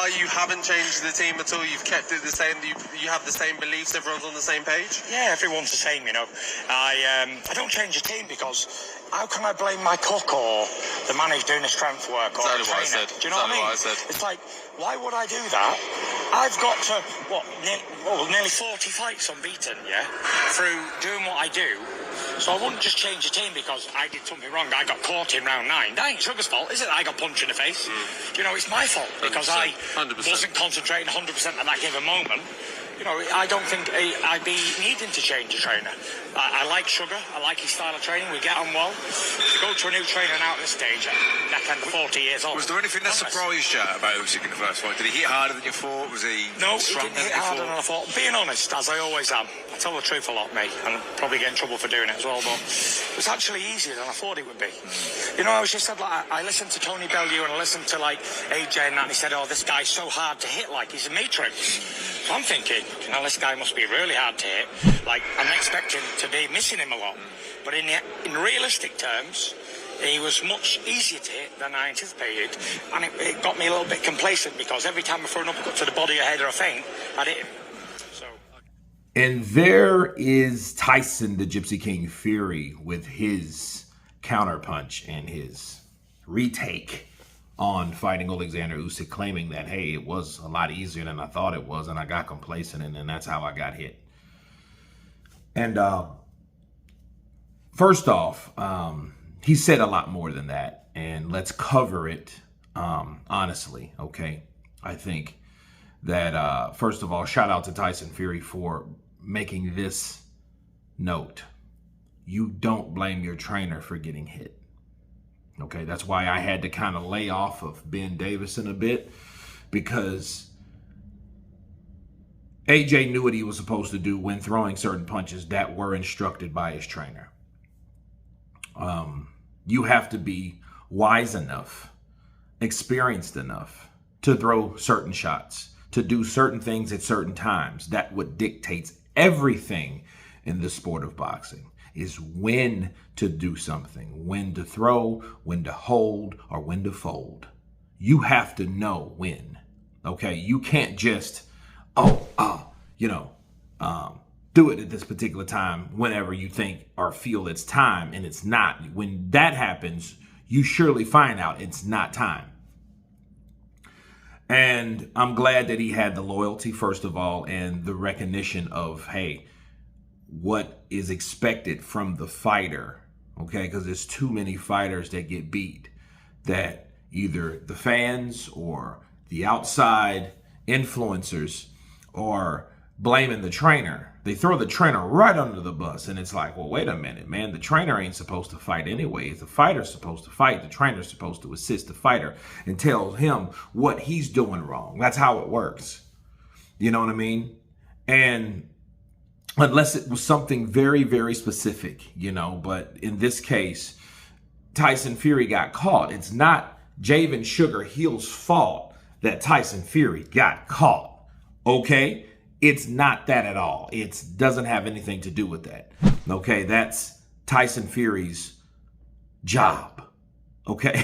lie, you haven't changed the team at all. You've kept it the same. You have the same beliefs. Everyone's on the same page. Yeah, everyone's the same, you know. I don't change the team because how can I blame my cook or the man who's doing the strength work or the trainer? Do you know what I mean? It's like, why would I do that? I've got to nearly 40 fights unbeaten, yeah, through doing what I do. So I wouldn't just change the team because I did something wrong. I got caught in round 9. That ain't Sugar's fault, is it? I got punched in the face. You know, it's my fault because 100%. I wasn't concentrating 100% at that given moment. You know, I don't think I'd be needing to change a trainer. I like Sugar. I like his style of training. We get on well. To go to a new trainer now at this stage, that kind of 40 years old. Was there anything that surprised you about Usyk in the first fight? Did he hit harder than you thought? Was he No, he didn't hit harder than I thought. Being honest, as I always am, I tell the truth a lot, mate, and I'll probably get in trouble for doing it as well, but it was actually easier than I thought it would be. You know, I was just said, like, I listened to Tony Bellew and I listened to, like, AJ and that, and he said, oh, this guy's so hard to hit, like, he's a matrix. So I'm thinking, you know, this guy must be really hard to hit. Like, I'm expecting to be missing him a lot. But in realistic terms, he was much easier to hit than I anticipated. And it got me a little bit complacent because every time I threw an uppercut to the body or head or a feint, I'd hit him. So. And there is Tyson, the Gypsy King Fury, with his counterpunch and his retake on fighting Oleksandr Usyk, claiming that, hey, it was a lot easier than I thought it was, and I got complacent, and then that's how I got hit. And first off, he said a lot more than that, and let's cover it honestly, okay? I think that, first of all, shout out to Tyson Fury for making this note. You don't blame your trainer for getting hit. Okay, that's why I had to kind of lay off of Ben Davison a bit, because AJ knew what he was supposed to do when throwing certain punches that were instructed by his trainer. You have to be wise enough, experienced enough to throw certain shots, to do certain things at certain times. That what dictates everything in the sport of boxing. Is when to do something, when to throw, when to hold, or when to fold. You have to know when, okay? You can't just, do it at this particular time whenever you think or feel it's time, and it's not. When that happens, you surely find out it's not time. And I'm glad that he had the loyalty, first of all, and the recognition of, hey, what is expected from the fighter, okay? Because there's too many fighters that get beat, that either the fans or the outside influencers are blaming the trainer. They throw the trainer right under the bus, and it's like, well, wait a minute, man. The trainer ain't supposed to fight anyway. The fighter's supposed to fight. The trainer's supposed to assist the fighter and tell him what he's doing wrong. That's how it works. You know what I mean? And unless it was something very, very specific, you know. But in this case, Tyson Fury got caught. It's not Javen Sugar Hill's fault that Tyson Fury got caught, okay? It's not that at all. It doesn't have anything to do with that, okay? That's Tyson Fury's job, okay?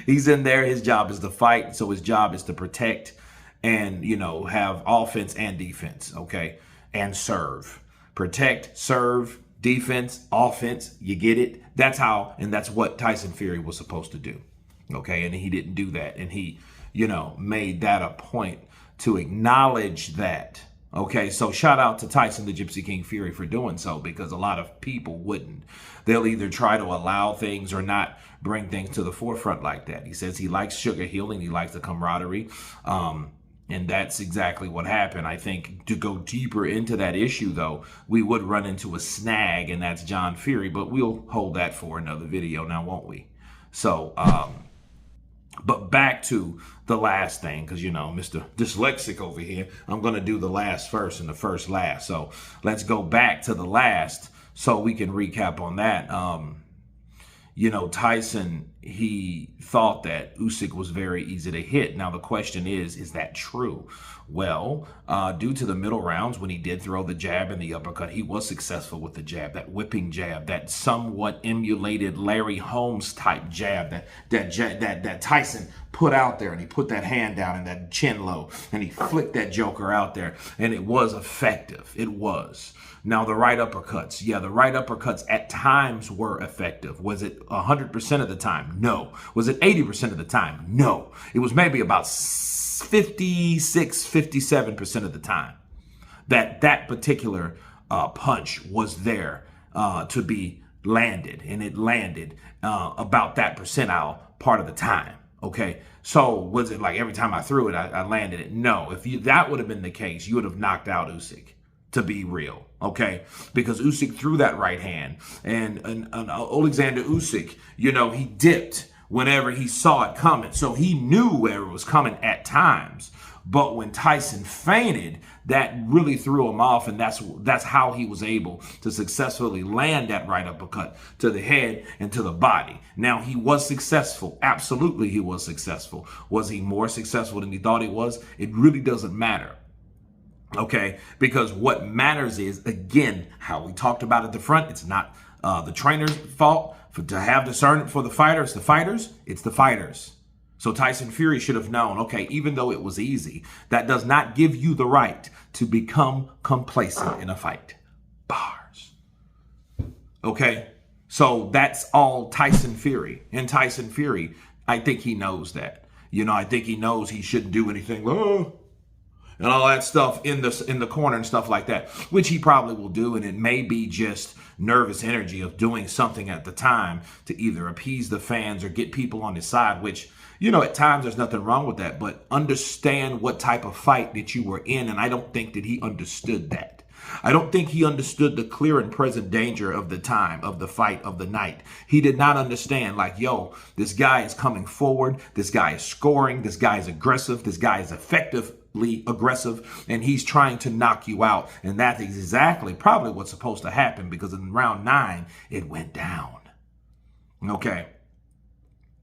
He's in there. His job is to fight, so his job is to protect and, you know, have offense and defense, okay? And serve. Protect, serve, defense, offense. You get it? That's how, and that's what Tyson Fury was supposed to do. Okay, and he didn't do that. And he, you know, made that a point to acknowledge that. Okay, so shout out to Tyson, the Gypsy King Fury, for doing so, because a lot of people wouldn't. They'll either try to allow things or not bring things to the forefront like that. He says he likes Sugar Hill and he likes the camaraderie. And that's exactly what happened. I think to go deeper into that issue, though, we would run into a snag, and that's John Fury. But we'll hold that for another video now, won't we? So, but back to the last thing, because, you know, Mr. Dyslexic over here, I'm going to do the last first and the first last. So let's go back to the last so we can recap on that. You know, Tyson he thought that Usyk was very easy to hit. Now, the question is that true? Well, due to the middle rounds, when he did throw the jab and the uppercut, he was successful with the jab, that whipping jab, that somewhat emulated Larry Holmes type jab that Tyson put out there, and he put that hand down and that chin low, and he flicked that joker out there, and it was effective. It was. Now, the right uppercuts. Yeah, the right uppercuts at times were effective. Was it 100% of the time? No. Was it 80% of the time? No. It was maybe about 56, 57% of the time that particular punch was there to be landed. And it landed about that percentile part of the time. Okay, so was it like every time I threw it, I landed it? No. If that would have been the case, you would have knocked out Usyk, to be real, okay? Because Usyk threw that right hand, and Oleksandr Usyk, you know, he dipped whenever he saw it coming. So he knew where it was coming at times. But when Tyson feinted, that really threw him off, and that's how he was able to successfully land that right uppercut to the head and to the body. Now, he was successful. Absolutely, he was successful. Was he more successful than he thought he was? It really doesn't matter. Okay, because what matters is, again, how we talked about at the front. It's not the trainer's fault to have discernment for the fighters. It's the fighters. So Tyson Fury should have known, okay, even though it was easy, that does not give you the right to become complacent in a fight. Bars. Okay, so that's all Tyson Fury. And Tyson Fury, I think he knows that. You know, I think he knows he shouldn't do anything. And all that stuff in the corner and stuff like that, which he probably will do. And it may be just nervous energy of doing something at the time to either appease the fans or get people on his side, which, you know, at times there's nothing wrong with that. But understand what type of fight that you were in. And I don't think that he understood that. I don't think he understood the clear and present danger of the time, of the fight, of the night. He did not understand, like, yo, this guy is coming forward. This guy is scoring. This guy is aggressive. This guy is effectively aggressive, and he's trying to knock you out. And that's exactly probably what's supposed to happen, because in round 9, it went down. Okay.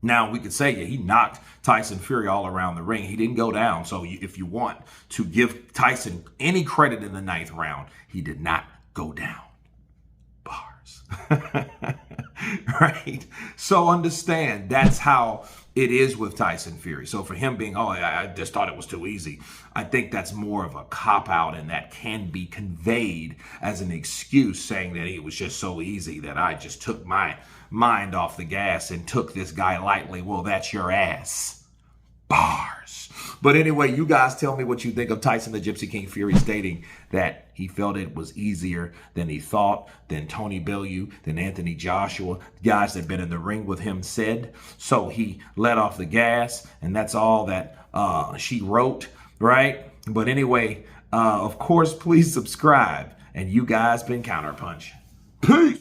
Now, we could say, yeah, he knocked Tyson Fury all around the ring. He didn't go down. So if you want to give Tyson any credit in the 9th round, he did not go down. Bars. Right? So understand, that's how it is with Tyson Fury. So for him being, I just thought it was too easy, I think that's more of a cop-out, and that can be conveyed as an excuse, saying that it was just so easy that I just took my mind off the gas and took this guy lightly. Well, that's your ass. Bars. But anyway, you guys tell me what you think of Tyson the Gypsy King Fury stating that he felt it was easier than he thought, than Tony Bellew, than Anthony Joshua, guys that have been in the ring with him said. So he let off the gas, and that's all that she wrote, right? But anyway, of course, please subscribe. And you guys been Counterpunch. Peace.